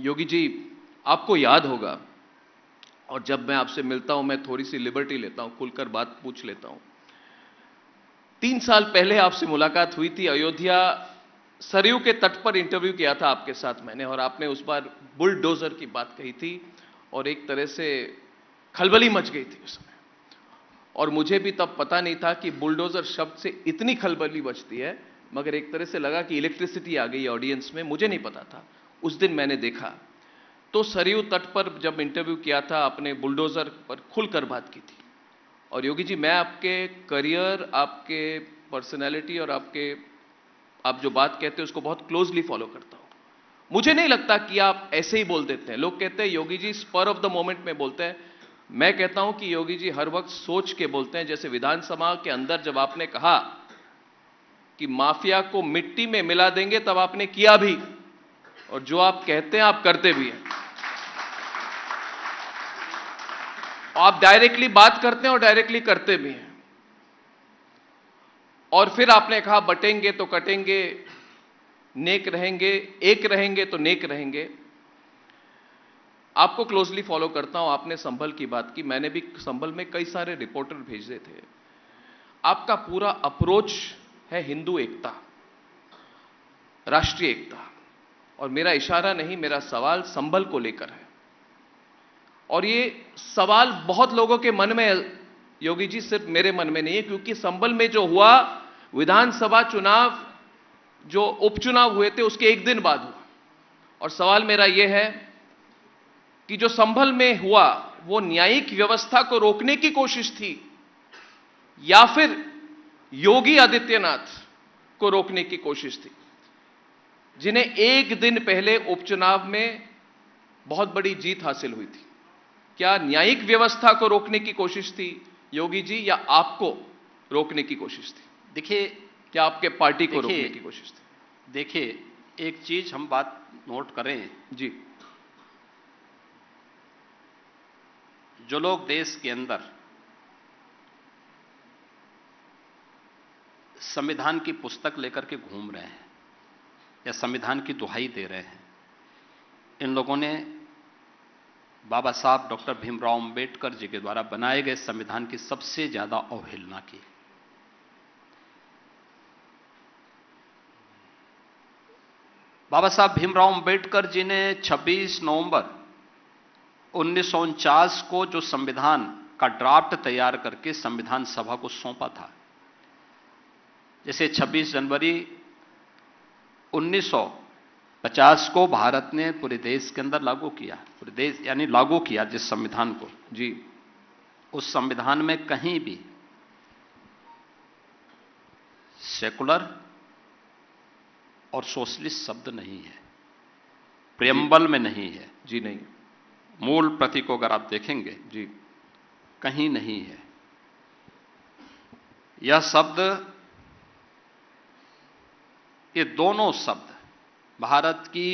योगी जी, आपको याद होगा, और जब मैं आपसे मिलता हूं मैं थोड़ी सी लिबर्टी लेता हूं, खुलकर बात पूछ लेता हूं। 3 साल पहले आपसे मुलाकात हुई थी, अयोध्या सरयू के तट पर इंटरव्यू किया था आपके साथ मैंने, और आपने उस बार बुलडोजर की बात कही थी और एक तरह से खलबली मच गई थी उसमें। और मुझे भी तब पता नहीं था कि बुलडोजर शब्द से इतनी खलबली मचती है, मगर एक तरह से लगा कि इलेक्ट्रिसिटी आ गई ऑडियंस में, मुझे नहीं पता था। उस दिन मैंने देखा तो सरयू तट पर जब इंटरव्यू किया था आपने बुलडोजर पर खुलकर बात की थी। और योगी जी, मैं आपके करियर, आपके पर्सनैलिटी और आप जो बात कहते हैं उसको बहुत क्लोजली फॉलो करता हूं। मुझे नहीं लगता कि आप ऐसे ही बोल देते हैं। लोग कहते हैं Yogi ji spur of the moment में बोलते हैं, मैं कहता हूं कि योगी जी हर वक्त सोच के बोलते हैं। जैसे विधानसभा के अंदर जब आपने कहा कि माफिया को मिट्टी में मिला देंगे, तब आपने किया भी, और जो आप कहते हैं आप करते भी हैं। आप डायरेक्टली बात करते हैं और डायरेक्टली करते भी हैं। और फिर आपने कहा बटेंगे तो कटेंगे, नेक रहेंगे, एक रहेंगे तो नेक रहेंगे। आपको क्लोजली फॉलो करता हूं। आपने संभल की बात की, मैंने भी संभल में कई सारे रिपोर्टर भेजे थे। आपका पूरा अप्रोच है हिंदू एकता, राष्ट्रीय एकता। और मेरा इशारा नहीं, मेरा सवाल संभल को लेकर है। और ये सवाल बहुत लोगों के मन में है योगी जी, सिर्फ मेरे मन में नहीं है, क्योंकि संभल में जो हुआ, विधानसभा चुनाव जो उपचुनाव हुए थे उसके एक दिन बाद हुआ। और सवाल मेरा यह है कि जो संभल में हुआ वो न्यायिक व्यवस्था को रोकने की कोशिश थी या फिर योगी आदित्यनाथ को रोकने की कोशिश थी, जिन्हें एक दिन पहले उपचुनाव में बहुत बड़ी जीत हासिल हुई थी। क्या न्यायिक व्यवस्था को रोकने की कोशिश थी योगी जी, या आपको रोकने की कोशिश थी? देखिए, क्या आपके पार्टी को रोकने की कोशिश थी? देखिए, एक चीज हम बात नोट करें जी। जो लोग देश के अंदर संविधान की पुस्तक लेकर के घूम रहे हैं या संविधान की दुहाई दे रहे हैं, इन लोगों ने बाबा साहब डॉक्टर भीमराव अंबेडकर जी के द्वारा बनाए गए संविधान की सबसे ज्यादा अवहेलना की। बाबा साहब भीमराव अंबेडकर जी ने 26 नवंबर 1949 को जो संविधान का ड्राफ्ट तैयार करके संविधान सभा को सौंपा था, जैसे 26 जनवरी 1950 को भारत ने पूरे देश के अंदर लागू किया, पूरे देश यानी लागू किया जिस संविधान को जी, उस संविधान में कहीं भी सेकुलर और सोशलिस्ट शब्द नहीं है, प्रियम्बल में नहीं है। जी नहीं, मूल प्रति को अगर आप देखेंगे जी, कहीं नहीं है। यह शब्द, ये दोनों शब्द भारत की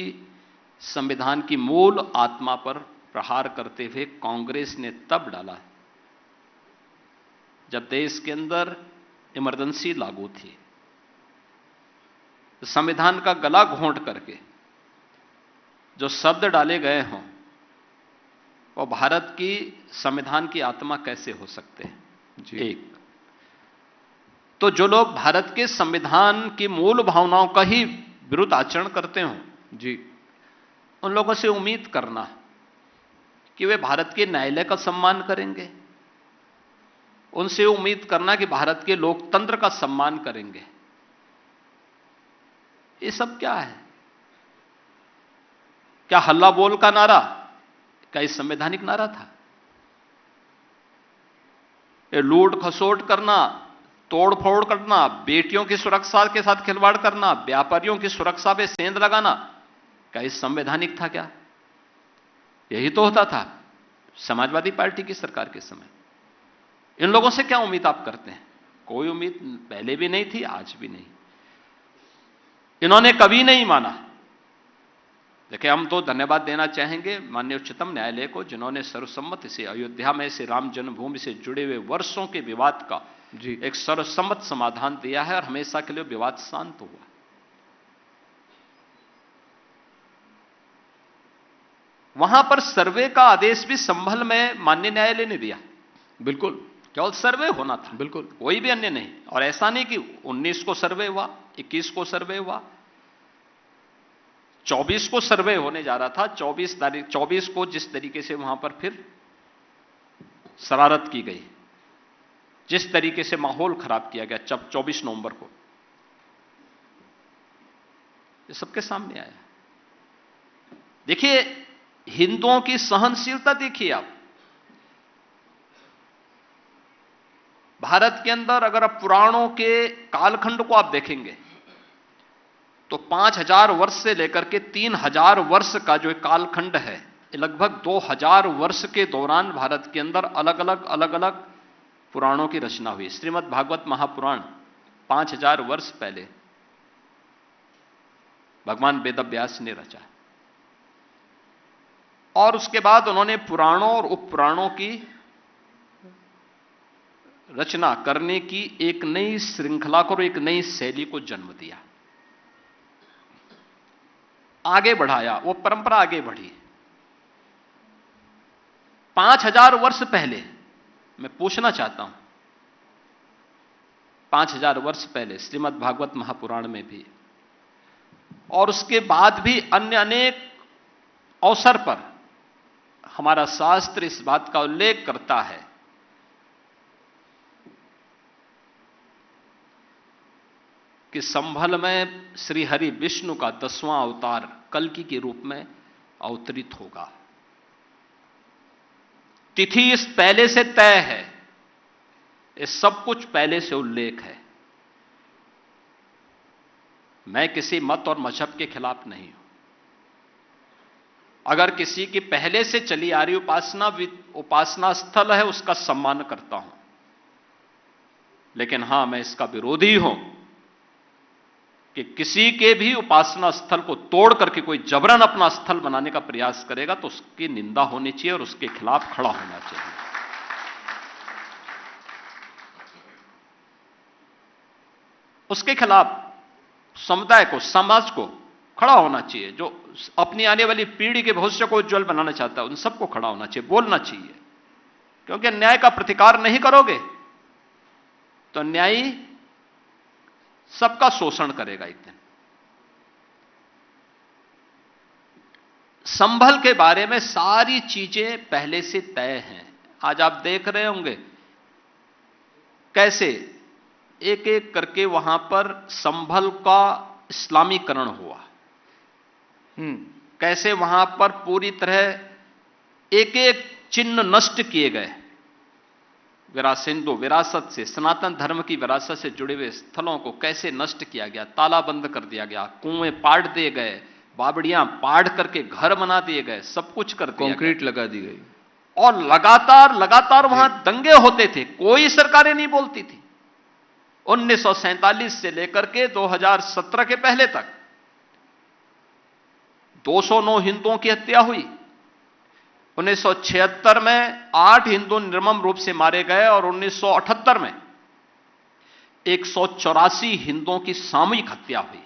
संविधान की मूल आत्मा पर प्रहार करते हुए कांग्रेस ने तब डाला जब देश के अंदर इमरजेंसी लागू थी। संविधान का गला घोंट करके जो शब्द डाले गए हों, वो भारत की संविधान की आत्मा कैसे हो सकते हैं? जी। एक तो जो लोग भारत के संविधान की मूल भावनाओं का ही विरुद्ध आचरण करते हों, जी, उन लोगों से उम्मीद करना कि वे भारत के न्यायालय का सम्मान करेंगे, उनसे उम्मीद करना कि भारत के लोकतंत्र का सम्मान करेंगे, ये सब क्या है? क्या हल्ला बोल का नारा, क्या ये संवैधानिक नारा था? ये लूट खसोट करना, तोड़ फोड़ करना, बेटियों की सुरक्षा के साथ खिलवाड़ करना, व्यापारियों की सुरक्षा पे सेंध लगाना, क्या ये संवैधानिक था? क्या यही तो होता था समाजवादी पार्टी की सरकार के समय। इन लोगों से क्या उम्मीद आप करते हैं? कोई उम्मीद पहले भी नहीं थी, आज भी नहीं। इन्होंने कभी नहीं माना। देखिए, हम तो धन्यवाद देना चाहेंगे माननीय उच्चतम न्यायालय को, जिन्होंने सर्वसम्मति से अयोध्या में से राम जन्मभूमि से जुड़े हुए वर्षों के विवाद का जी, एक सर्वसम्मत समाधान दिया है और हमेशा के लिए विवाद शांत हुआ। वहां पर सर्वे का आदेश भी संभल में माननीय न्यायालय ने दिया। बिल्कुल, केवल सर्वे होना था, बिल्कुल, कोई भी अन्य नहीं। और ऐसा नहीं कि 19 को सर्वे हुआ, 21 को सर्वे हुआ, 24 को सर्वे होने जा रहा था। 24 को जिस तरीके से वहां पर फिर शरारत की गई, जिस तरीके से माहौल खराब किया गया 24 नवंबर को, ये सबके सामने आया। देखिए, हिंदुओं की सहनशीलता देखिए आप। भारत के अंदर अगर आप पुराणों के कालखंड को आप देखेंगे तो 5000 वर्ष से लेकर के 3000 वर्ष का जो कालखंड है, लगभग 2000 वर्ष के दौरान भारत के अंदर अलग अलग पुराणों की रचना हुई। श्रीमद् भागवत महापुराण 5000 वर्ष पहले भगवान वेदव्यास ने रचा, और उसके बाद उन्होंने पुराणों और उपपुराणों की रचना करने की एक नई श्रृंखला को, एक नई शैली को जन्म दिया, आगे बढ़ाया, वो परंपरा आगे बढ़ी। 5000 वर्ष पहले मैं पूछना चाहता हूं, 5000 वर्ष पहले श्रीमद् भागवत महापुराण में भी और उसके बाद भी अन्य अनेक अवसर पर हमारा शास्त्र इस बात का उल्लेख करता है कि संभल में श्री हरि विष्णु का 10वां अवतार कल्कि के रूप में अवतरित होगा। तिथि इस पहले से तय है, ये सब कुछ पहले से उल्लेख है। मैं किसी मत और मजहब के खिलाफ नहीं हूं। अगर किसी की पहले से चली आ रही उपासना स्थल है, उसका सम्मान करता हूं, लेकिन हां, मैं इसका विरोधी हूं कि किसी के भी उपासना स्थल को तोड़ करके कोई जबरन अपना स्थल बनाने का प्रयास करेगा तो उसकी निंदा होनी चाहिए और उसके खिलाफ खड़ा होना चाहिए। उसके खिलाफ समुदाय को, समाज को खड़ा होना चाहिए। जो अपनी आने वाली पीढ़ी के भविष्य को उज्जवल बनाना चाहता है, उन सबको खड़ा होना चाहिए, बोलना चाहिए। क्योंकि न्याय का प्रतिकार नहीं करोगे तो न्यायी सबका शोषण करेगा एक दिन। संभल के बारे में सारी चीजें पहले से तय हैं। आज आप देख रहे होंगे कैसे एक एक करके वहां पर संभल का इस्लामीकरण हुआ, कैसे वहां पर पूरी तरह एक एक चिन्ह नष्ट किए गए। हिंदू विरासत से, सनातन धर्म की विरासत से जुड़े हुए स्थलों को कैसे नष्ट किया गया, तालाबंद कर दिया गया, कुएं पाट दिए गए, बावड़ियां पाड़ करके घर बना दिए गए, सब कुछ कर दिया, कंक्रीट लगा दी गई। और लगातार वहां दंगे होते थे, कोई सरकारें नहीं बोलती थी। 1947 से लेकर के 2017 के पहले तक 209 हिंदुओं की हत्या हुई। 1976 में 8 हिंदू निर्मम रूप से मारे गए और 1978 में 184 हिंदुओं की सामूहिक हत्या हुई।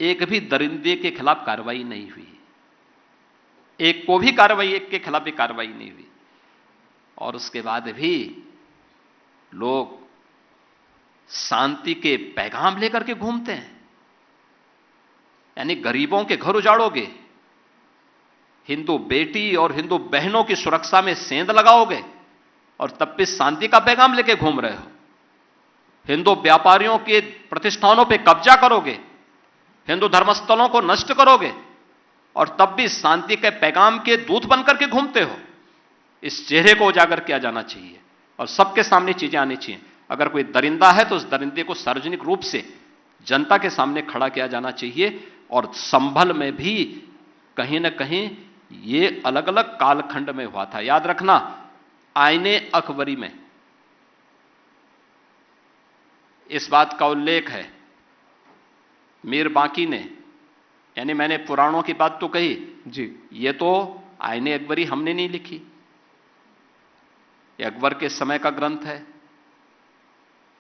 एक भी दरिंदे के खिलाफ कार्रवाई नहीं हुई, एक के खिलाफ भी कार्रवाई नहीं हुई। और उसके बाद भी लोग शांति के पैगाम लेकर के घूमते हैं। यानी गरीबों के घर उजाड़ोगे, हिंदू बेटी और हिंदू बहनों की सुरक्षा में सेंध लगाओगे और तब भी शांति का पैगाम लेके घूम रहे हो। हिंदू व्यापारियों के प्रतिष्ठानों पे कब्जा करोगे, हिंदू धर्मस्थलों को नष्ट करोगे और तब भी शांति के पैगाम के दूत बनकर के घूमते हो। इस चेहरे को उजागर किया जाना चाहिए और सबके सामने चीजें आनी चाहिए। अगर कोई दरिंदा है तो उस दरिंदे को सार्वजनिक रूप से जनता के सामने खड़ा किया जाना चाहिए। और संभल में भी कहीं ना कहीं ये अलग अलग कालखंड में हुआ था। याद रखना, आईने अकबरी में इस बात का उल्लेख है। मीर बांकी ने, यानी मैंने पुराणों की बात तो कही जी, ये तो आईने अकबरी हमने नहीं लिखी, ये अकबर के समय का ग्रंथ है।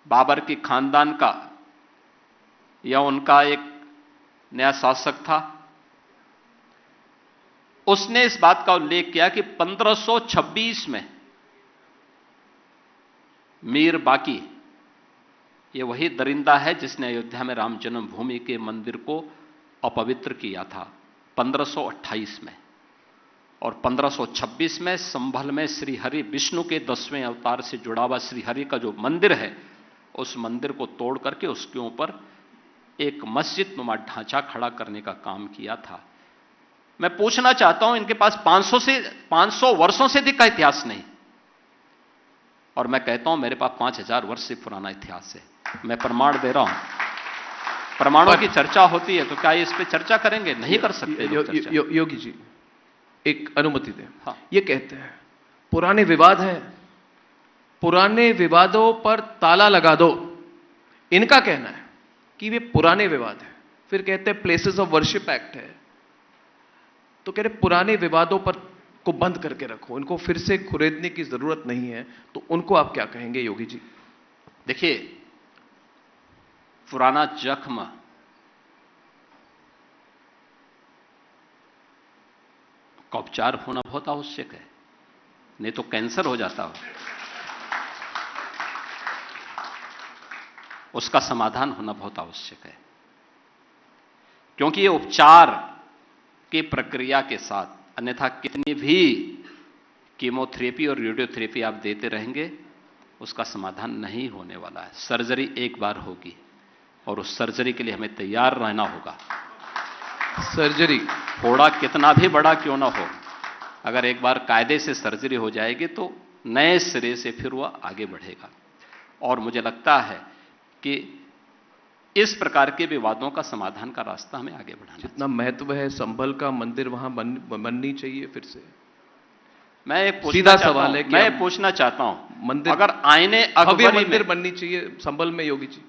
बाबर की खानदान का या उनका एक नया शासक था, उसने इस बात का उल्लेख किया कि 1526 में मीर बाकी, ये वही दरिंदा है जिसने अयोध्या में राम जन्मभूमि के मंदिर को अपवित्र किया था 1528 में, और 1526 में संभल में श्रीहरि विष्णु के 10वें अवतार से जुड़ा हुआ श्रीहरि का जो मंदिर है, उस मंदिर को तोड़ करके उसके ऊपर एक मस्जिद नुमा ढांचा खड़ा करने का काम किया था। मैं पूछना चाहता हूं, इनके पास 500 वर्षों से अधिक का इतिहास नहीं, और मैं कहता हूं मेरे पास 5000 वर्ष से पुराना इतिहास है। मैं प्रमाण दे रहा हूं। प्रमाणों की चर्चा होती है तो क्या इस पे चर्चा करेंगे? नहीं कर सकते। योगी जी एक अनुमति दें। हाँ। ये कहते हैं पुराने विवाद हैं, पुराने विवादों पर ताला लगा दो। इनका कहना है कि वे पुराने विवाद हैं। फिर कहते हैं प्लेसेस ऑफ वर्शिप एक्ट है, तो कह रहे पुराने विवादों पर को बंद करके रखो, इनको फिर से खुरेदने की जरूरत नहीं है। तो उनको आप क्या कहेंगे योगी जी? देखिए, पुराना जख्म का उपचार होना बहुत आवश्यक है, नहीं तो कैंसर हो जाता हो। उसका समाधान होना बहुत आवश्यक है, क्योंकि ये उपचार की प्रक्रिया के साथ, अन्यथा कितनी भी कीमोथेरेपी और रेडियोथेरेपी आप देते रहेंगे, उसका समाधान नहीं होने वाला है। सर्जरी एक बार होगी और उस सर्जरी के लिए हमें तैयार रहना होगा। सर्जरी थोड़ा कितना भी बड़ा क्यों ना हो, अगर एक बार कायदे से सर्जरी हो जाएगी तो नए सिरे से फिर वह आगे बढ़ेगा। और मुझे लगता है कि इस प्रकार के विवादों का समाधान का रास्ता हमें आगे बढ़ाना चाहिए। जितना महत्व है संभल का मंदिर वहां बननी चाहिए फिर से। मैं एक सीधा सवाल है कि मैं पूछना चाहता हूं, मंदिर अगर आईने अकबरी मंदिर बननी चाहिए संभल में योगी जी?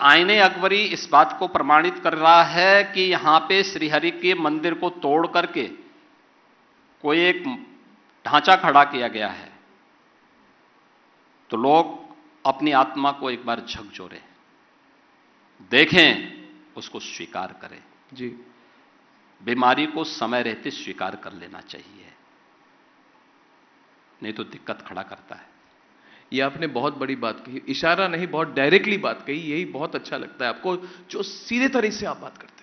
आईने अकबरी इस बात को प्रमाणित कर रहा है कि यहां पे श्रीहरि के मंदिर को तोड़ करके कोई एक ढांचा खड़ा किया गया है, तो लोग अपनी आत्मा को एक बार झकझोरें, देखें, उसको स्वीकार करें। जी, बीमारी को समय रहते स्वीकार कर लेना चाहिए, नहीं तो दिक्कत खड़ा करता है। ये आपने बहुत बड़ी बात कही, इशारा नहीं बहुत डायरेक्टली बात कही। यही बहुत अच्छा लगता है आपको, जो सीधे तरीके से आप बात करते हैं।